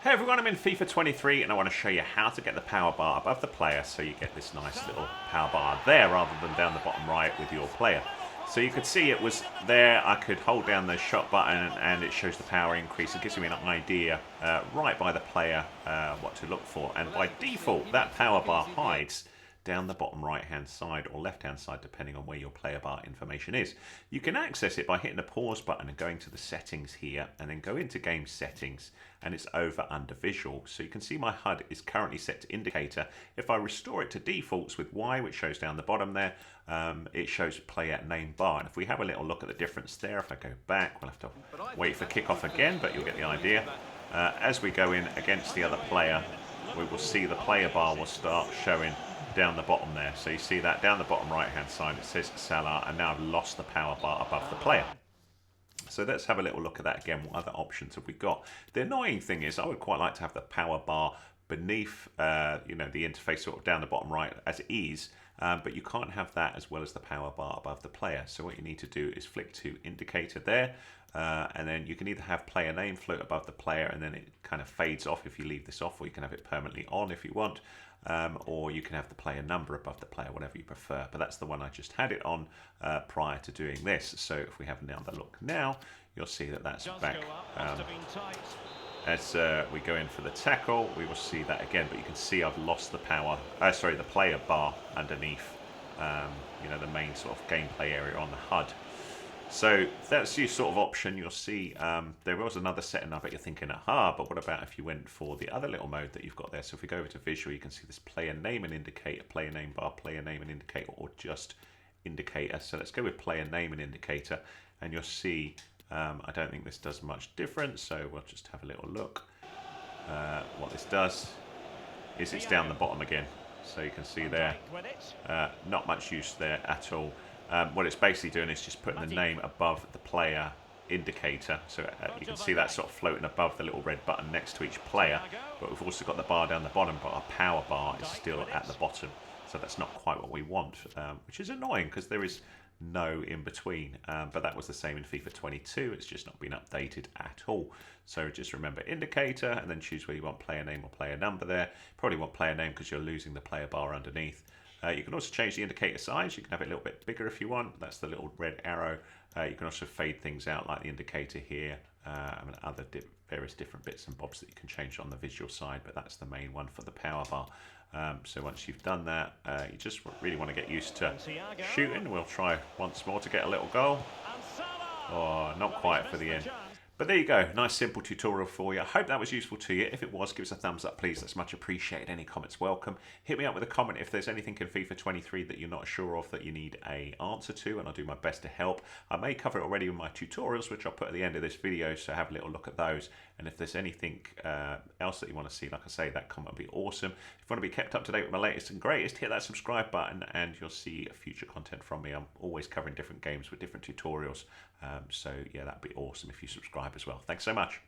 Hey everyone, I'm in FIFA 23 and I want to show you how to get the power bar above the player so you get this nice little power bar there rather than down the bottom right with your player. So you could see it was there. I could hold down the shot button and it shows the power increase. It gives me an idea right by the player what to look for, and by default that power bar hides down the bottom right hand side or left hand side depending on where your player bar information is. You can access it by hitting the pause button and going to the settings here and then go into game settings, and it's over under visual. So you can see my HUD is currently set to indicator. If I restore it to defaults with Y, which shows down the bottom there, it shows player name bar. And if we have a little look at the difference there, if I go back, we'll have to wait for kickoff again, but you'll get the idea. As we go in against the other player, we will see the player bar will start showing down the bottom there. So you see that down the bottom right hand side it says Salah, and now I've lost the power bar above the player. So let's have a little look at that again. What other options have we got? The annoying thing is I would quite like to have the power bar beneath the interface sort of down the bottom right as it is, but you can't have that as well as the power bar above the player. So what you need to do is flick to indicator there, and then you can either have player name float above the player and then it kind of fades off if you leave this off, or you can have it permanently on if you want. Or you can have the player number above the player, whatever you prefer. But that's the one I just had it on prior to doing this. So if we have another look now, you'll see that that's back. As we go in for the tackle, we will see that again. But you can see I've lost the the player bar underneath, the main sort of gameplay area on the HUD. So that's your sort of option. You'll see there was another setting. I bet you're thinking, aha, but what about if you went for the other little mode that you've got there? So if we go over to visual, you can see this player name and indicator, player name bar, player name and indicator, or just indicator. So let's go with player name and indicator, and you'll see I don't think this does much difference. So we'll just have a little look. What this does is it's down the bottom again. So you can see there, not much use there at all. What it's basically doing is just putting the name above the player indicator. So you can see that sort of floating above the little red button next to each player. But we've also got the bar down the bottom, but our power bar is still at the bottom. So that's not quite what we want, which is annoying because there is no in between. But that was the same in FIFA 22. It's just not been updated at all. So just remember indicator and then choose where you want player name or player number there. Probably want player name because you're losing the player bar underneath. You can also change the indicator size. You can have it a little bit bigger if you want. That's the little red arrow. You can also fade things out like the indicator here, and other various different bits and bobs that you can change on the visual side, but that's the main one for the power bar. So once you've done that, you just really want to get used to shooting. We'll try once more to get a little goal. Oh, not quite for the end. But there you go, nice simple tutorial for you. I hope that was useful to you. If it was, give us a thumbs up, please. That's much appreciated. Any comments welcome. Hit me up with a comment if there's anything in FIFA 23 that you're not sure of that you need an answer to, and I'll do my best to help. I may cover it already in my tutorials, which I'll put at the end of this video, so have a little look at those. And if there's anything else that you want to see, like I say, that comment would be awesome. If you want to be kept up to date with my latest and greatest, hit that subscribe button and you'll see future content from me. I'm always covering different games with different tutorials. So yeah, that'd be awesome if you subscribe as well. Thanks so much.